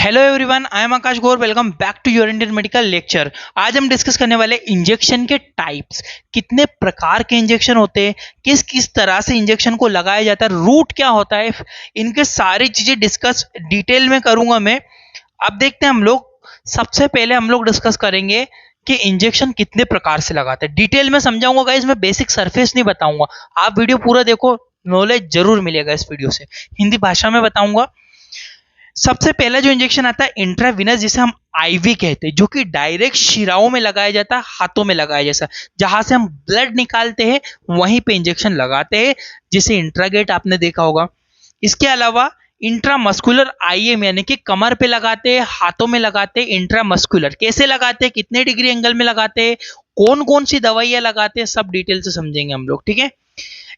Hello everyone, I am Akash Gaur. Welcome back to your Indian medical lecture. आज हम discuss करने वाले इंजेक्शन के टाइप्स, कितने प्रकार के इंजेक्शन होते हैं, किस किस तरह से इंजेक्शन को लगाया जाता है, रूट क्या होता है, इनके सारी चीजें डिस्कस डिटेल में करूंगा मैं। अब देखते हैं हम लोग। सबसे पहले हम लोग डिस्कस करेंगे कि इंजेक्शन कितने प्रकार से लगाते हैं। डिटेल में समझाऊंगा गाइस, मैं बेसिक सरफेस नहीं बताऊंगा। आप वीडियो पूरा देखो, नॉलेज जरूर मिलेगा इस वीडियो से। हिंदी भाषा में बताऊंगा। सबसे पहला जो इंजेक्शन आता है इंट्रावीनस, जिसे हम आईवी कहते हैं, जो कि डायरेक्ट शिराओं में लगाया जाता है, हाथों में लगाया जैसा, जहां से हम ब्लड निकालते हैं वहीं पे इंजेक्शन लगाते हैं, जिसे इंट्रागेट आपने देखा होगा। इसके अलावा इंट्रामस्कुलर आईएम, यानी कि कमर पे लगाते हैं, हाथों में लगाते हैं। इंट्रामस्कुलर कैसे लगाते हैं, कितने डिग्री एंगल में लगाते हैं, कौन कौन सी दवाइयां लगाते हैं, सब डिटेल से समझेंगे हम लोग, ठीक है।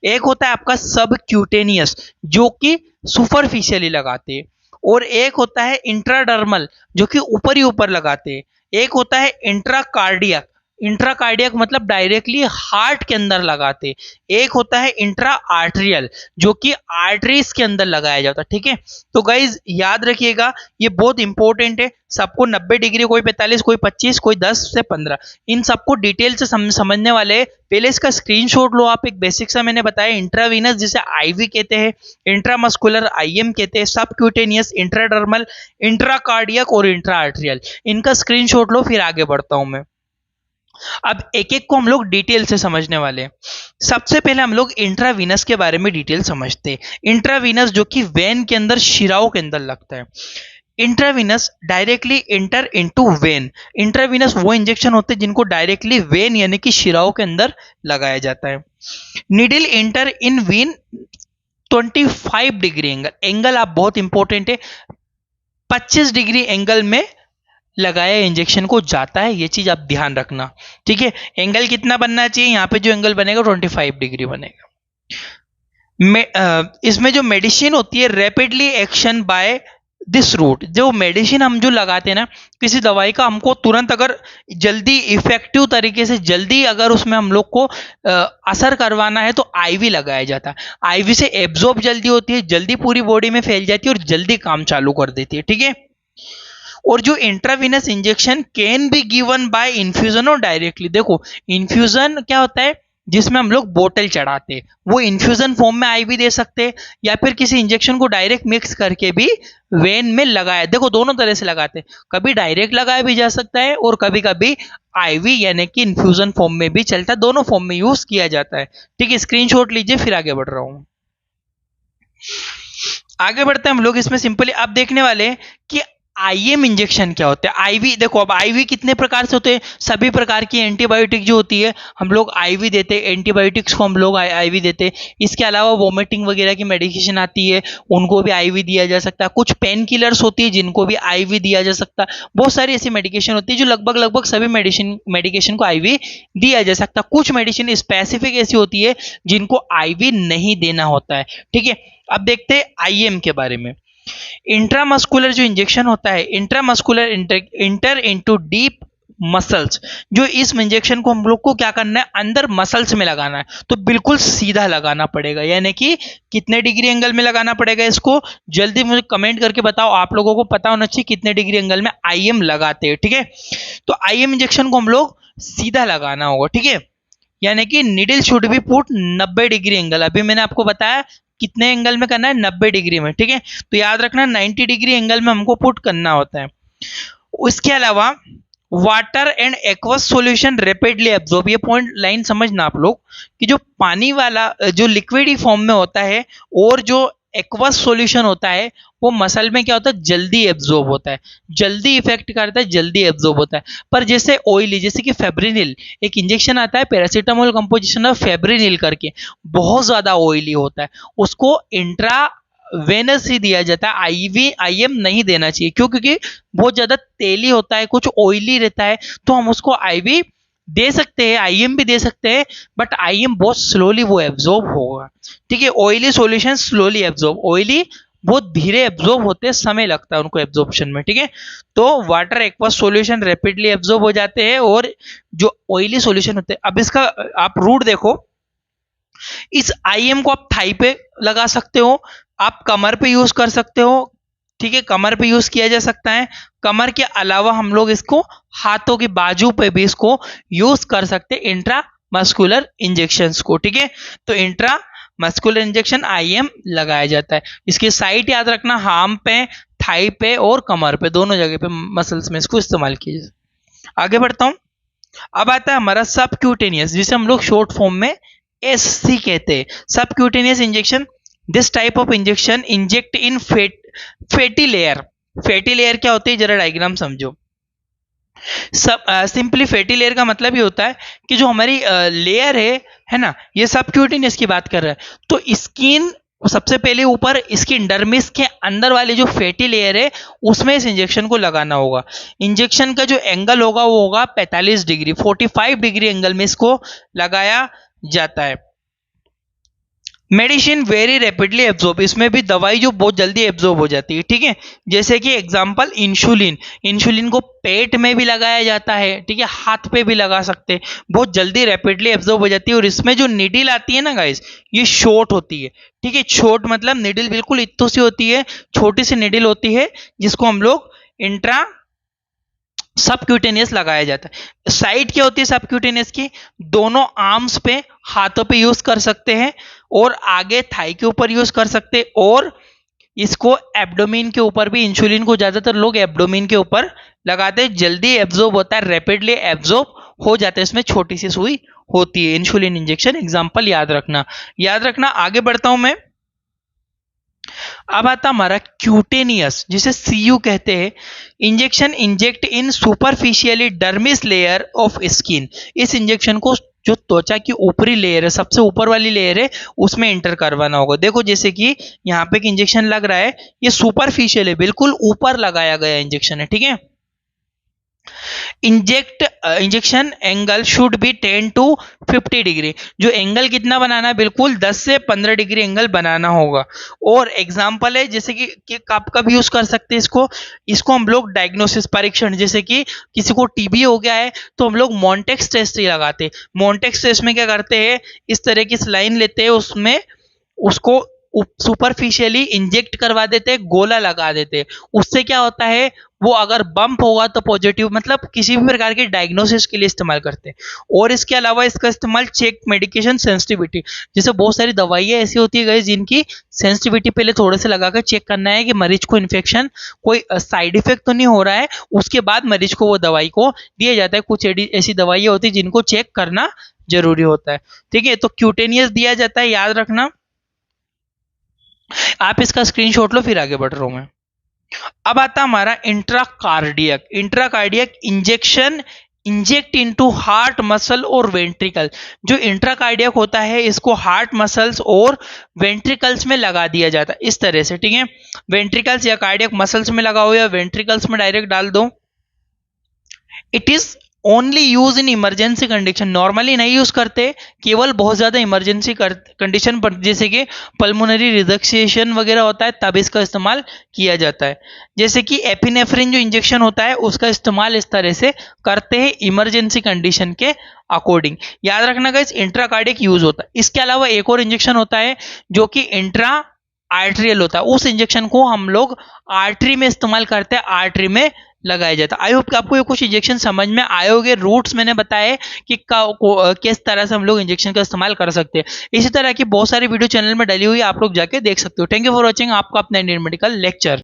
एक होता है आपका सब क्यूटेनियस, जो कि सुपरफिशियली लगाते हैं। और एक होता है इंट्राडर्मल, जो कि ऊपर ही ऊपर लगाते हैं। एक होता है इंट्राकार्डियक, इंट्राकार्डियक मतलब डायरेक्टली हार्ट के अंदर लगाते हैं। एक होता है इंट्रा आर्टरियल, जो कि आर्टरीज के अंदर लगाया जाता है, ठीक है। तो गाइज याद रखिएगा, ये बहुत इंपॉर्टेंट है। सबको 90 डिग्री, कोई 45, कोई 25, कोई 10 से 15, इन सबको डिटेल से समझने वाले हैं। पहले इसका स्क्रीनशॉट लो आप। एक बेसिक सा मैंने बताया, इंट्रावीनस जिसे आईवी कहते हैं, इंट्रामस्कुलर आईएम कहते हैं, सबक्यूटेनियस, इंट्राडर्मल, इंट्राकार्डियक और इंट्रा आर्टरियल। इनका स्क्रीनशॉट लो, फिर आगे बढ़ता हूं मैं। अब एक एक को हम लोग डिटेल से समझने वाले हैं। सबसे पहले हम लोग इंट्रावीनस के बारे में डिटेल समझते हैं। इंट्रावीनस जो कि वेन के अंदर, शिराओं के अंदर लगता है। Intravenous directly inter into when. Intravenous वो इंजेक्शन होते हैं जिनको डायरेक्टली वेन यानी कि शिराओं के अंदर लगाया जाता है। Needle inter in when 25 degree angle, angle आप बहुत इंपॉर्टेंट है, 25 डिग्री एंगल में लगाया इंजेक्शन को जाता है। ये चीज आप ध्यान रखना, ठीक है। एंगल कितना बनना चाहिए, यहाँ पे जो एंगल बनेगा 25 डिग्री बनेगा। इसमें जो मेडिसिन होती है, rapidly action by this route. जो मेडिसिन हम जो लगाते हैं ना, किसी दवाई का हमको तुरंत अगर जल्दी इफेक्टिव तरीके से जल्दी अगर उसमें हम लोग को असर करवाना है तो आईवी लगाया जाता है। आईवी से एब्जॉर्ब जल्दी होती है, जल्दी पूरी बॉडी में फैल जाती है और जल्दी काम चालू कर देती है, ठीक है। और जो intravenous injection can be given by infusion और डायरेक्टली। देखो इन्फ्यूजन क्या होता है, जिसमें हम लोग बोतल चढ़ाते हैं, वो इन्फ्यूजन फॉर्म में आईवी दे सकते हैं, या फिर किसी इंजेक्शन को डायरेक्ट मिक्स करके भी वेन में लगाया। देखो दोनों तरह से लगाते हैं, कभी डायरेक्ट लगाया भी जा सकता है और कभी कभी आईवी यानी कि इन्फ्यूजन फॉर्म में भी चलता है। दोनों फॉर्म में यूज किया जाता है, ठीक है। स्क्रीनशॉट लीजिए, फिर आगे बढ़ रहा हूं। आगे बढ़ते हैं हम लोग। इसमें सिंपली आप देखने वाले हैं कि आईएम इंजेक्शन क्या होता है। आईवी देखो, अब आईवी कितने प्रकार से होते हैं। सभी प्रकार की एंटीबायोटिक जो होती है हम लोग आईवी देते हैं, एंटीबायोटिक्स को हम लोग आईवी देते हैं। इसके अलावा वोमिटिंग वगैरह की मेडिकेशन आती है, उनको भी आईवी दिया जा सकता है। कुछ पेन किलर्स होती है जिनको भी आईवी दिया जा सकता है। बहुत सारी ऐसी मेडिकेशन होती है जो लगभग सभी मेडिकेशन को आईवी दिया जा सकता है। कुछ मेडिसिन स्पेसिफिक ऐसी होती है जिनको आईवी नहीं देना होता है, ठीक है। अब देखते हैं आईएम के बारे में। इंट्रामस्कुलर जो इंजेक्शन होता है, intramuscular inter into deep muscles. जो इस इंजेक्शन को हम लोग को क्या करना है, अंदर मसल्स में लगाना है, तो बिल्कुल सीधा लगाना पड़ेगा। यानी कि कितने डिग्री एंगल में लगाना पड़ेगा इसको, जल्दी मुझे कमेंट करके बताओ। आप लोगों को पता होना चाहिए कितने डिग्री एंगल में आईएम लगाते हैं, ठीक है। तो आईएम इंजेक्शन को हम लोग सीधा लगाना होगा, ठीक है। यानी कि needle should be put 90 degree angle. अभी मैंने आपको बताया कितने एंगल में करना है, 90 डिग्री में, ठीक है। तो याद रखना 90 डिग्री एंगल में हमको पुट करना होता है। उसके अलावा water and aqueous solution rapidly absorb. ये पॉइंट लाइन समझना आप लोग, कि जो पानी वाला जो लिक्विड फॉर्म में होता है और जो एक्वस सॉल्यूशन होता है, वो मसल में क्या होता है, जल्दी एब्जॉर्ब होता है, जल्दी इफेक्ट करता है, जल्दी एब्जॉर्ब होता है। पर जैसे ऑयली, जैसे कि फेब्रिनिल, एक इंजेक्शन आता है पैरासीटामोल कंपोजिशन ऑफ फेब्रिनिल करके, बहुत ज्यादा ऑयली होता है, उसको इंट्रा वेनस ही दिया जाता है। आईवी आईएम नहीं देना चाहिए, क्यों, क्योंकि बहुत ज्यादा तेली होता है, कुछ ऑयली रहता है, तो हम उसको आईवी दे सकते हैं, आईएम भी दे सकते हैं, बट आईएम बहुत स्लोली वो एब्जॉर्ब होगा, ठीक है। Oily solution slowly absorb, oily बहुत धीरे एब्जॉर्ब होते हैं, समय लगता है उनको एब्जॉर्प्शन में, ठीक है। तो water aqueous solution rapidly absorb हो जाते हैं, और जो ऑयली सॉल्यूशन होते हैं, अब इसका आप रूट देखो। इस आईएम को आप थाई पे लगा सकते हो, आप कमर पे यूज कर सकते हो, ठीक है, कमर पे यूज किया जा सकता है। कमर के अलावा हम लोग इसको हाथों की बाजू पे भी इसको यूज कर सकते हैं इंट्रा मस्कुलर इंजेक्शंस को। ठीक है, तो इंट्रा मस्कुलर इंजेक्शन आईएम लगाया जाता है। इसकी साइट याद रखना, हार्म पे, थाई पे और कमर पे, दोनों जगह पे मसल्स में इसको इस्तेमाल किया जाता है। आगे बढ़ता हूं। अब आता है हमारा सबक्यूटेनियस, जिसे हम लोग शॉर्ट फॉर्म में एससी कहते हैं। Subcutaneous injection, this type of injection inject in fatty layer. Fatty layer क्या होती है, जरा डायग्राम समझो। सब सिंपली फैटी लेयर का मतलब ये होता है कि जो हमारी लेयर है ना, ये सबक्यूटेनियस की बात कर रहा है। तो स्किन सबसे पहले ऊपर स्किन डर्मिस के अंदर वाली जो फैटी लेयर है उसमें इस इंजेक्शन को लगाना होगा। इंजेक्शन का जो एंगल होगा वो होगा 45 डिग्री, 45 डिग्री एंगल में इसको लगाया जाता है। मेडिसिन वेरी रैपिडली एब्जॉर्ब, इसमें भी दवाई जो बहुत जल्दी एब्जॉर्ब हो जाती है। ठीक है, जैसे कि एग्जांपल इंसुलिन, इंसुलिन को पेट में भी लगाया जाता है। ठीक है, हाथ पे भी लगा सकते हैं, बहुत जल्दी रैपिडली एब्जॉर्ब हो जाती है। और इसमें जो निडिल आती है ना गाइस, ये शॉर्ट होती है। ठीक है, शॉर्ट मतलब निडिल बिल्कुल इतनी सी होती है, छोटी सी निडिल होती है, जिसको हम लोग इंट्रा सबक्यूटेनियस लगाया जाता है। साइड क्या होती है सबक्यूटेनियस की, दोनों आर्म्स पे, हाथों पे यूज कर सकते हैं, और आगे थाई के ऊपर यूज कर सकते हैं, और इसको एब्डोमेन के ऊपर भी, इंसुलिन को ज्यादातर लोग एब्डोमेन के ऊपर लगाते हैं। जल्दी एब्जॉर्ब होता है, रैपिडली एब्जॉर्ब हो जाता है। इसमें छोटी सी सुई होती है। इंसुलिन इंजेक्शन एग्जांपल याद रखना, याद रखना। आगे बढ़ता हूं मैं। अब आता हमारा क्यूटेनियस, जिसे सीयू कहते हैं। Injection inject in superficially dermis layer of skin. इस इंजेक्शन को जो त्वचा की ऊपरी लेयर है, सबसे ऊपर वाली लेयर है, उसमें इंटर करवाना होगा। देखो जैसे कि यहाँ पे एक इंजेक्शन लग रहा है, ये सुपरफिशियल है, बिल्कुल ऊपर लगाया गया इंजेक्शन है। ठीक है, injection angle should be 10 to 50 degree. जो एंगल कितना बनाना है, बिल्कुल 10 से 15 डिग्री एंगल बनाना होगा। और एग्जांपल है जैसे कि कब यूज कर सकते हैं इसको, इसको हम लोग डायग्नोसिस परीक्षण, जैसे कि किसी को टीबी हो गया है तो हम लोग मॉन्टेक्स टेस्ट ही लगाते हैं। मॉन्टेक्स टेस्ट में क्या करते हैं, इस तरह की स्लाइन लेते हैं, उसमें उसको सुपरफिशियली इंजेक्ट करवा देते हैं, गोला लगा देते हैं। उससे क्या होता है, वो अगर बम्प होगा तो पॉजिटिव, मतलब किसी भी प्रकार के डायग्नोसिस के लिए इस्तेमाल करते हैं। और इसके अलावा इसका इस्तेमाल चेक मेडिकेशन सेंसिटिविटी, जैसे बहुत सारी दवाइयाँ ऐसी होती है गाइस जिनकी सेंसिटिविटी पहले थोड़े से लगाकर चेक करना है कि मरीज को इन्फेक्शन, कोई साइड इफेक्ट तो नहीं हो रहा है, उसके बाद मरीज को वो दवाई को दिया जाता है। कुछ ऐसी दवाइयाँ होती है जिनको चेक करना जरूरी होता है। ठीक है, तो क्यूटेनियस दिया जाता है, याद रखना। आप इसका स्क्रीनशॉट लो, फिर आगे बढ़ रहा हूं मैं। अब आता हमारा intracardiac. Intracardiac injection inject into heart muscle और वेंट्रिकल। जो इंट्राकार्डियक होता है इसको हार्ट मसल्स और वेंट्रिकल्स में लगा दिया जाता है, इस तरह से। ठीक है, वेंट्रिकल्स या कार्डियक मसल्स में लगाओ या वेंट्रिकल्स में डायरेक्ट डाल दो। It is only use in emergency condition, normally नहीं यूज करते, केवल बहुत ज्यादा इमरजेंसी कंडीशन पर, जैसे कि पल्मोनरी रिडक्शन वगैरह होता है, तब इसका इस्तेमाल किया जाता है। जैसे कि एपिनेफ्रिन जो इंजेक्शन होता है उसका इस्तेमाल इस तरह से करते हैं इमरजेंसी कंडीशन के अकॉर्डिंग। याद रखना गाइस, इंट्राकार्डिक यूज होता है। इसके अलावा एक और इंजेक्शन होता है जो कि इंट्रा आर्टरियल होता है। उस इंजेक्शन को हम लोग आर्टरी में इस्तेमाल करते हैं, आर्टरी में लगाया जाता है। आई होप कि आपको ये कुछ इंजेक्शन समझ में आए होंगे। रूट्स मैंने बताए कि किस तरह से हम लोग इंजेक्शन का इस्तेमाल कर सकते हैं। इसी तरह की बहुत सारी वीडियो चैनल में डली हुई है, आप लोग जाके देख सकते हो। थैंक यू फॉर वॉचिंग, आपका अपना इंडियन मेडिकल लेक्चर।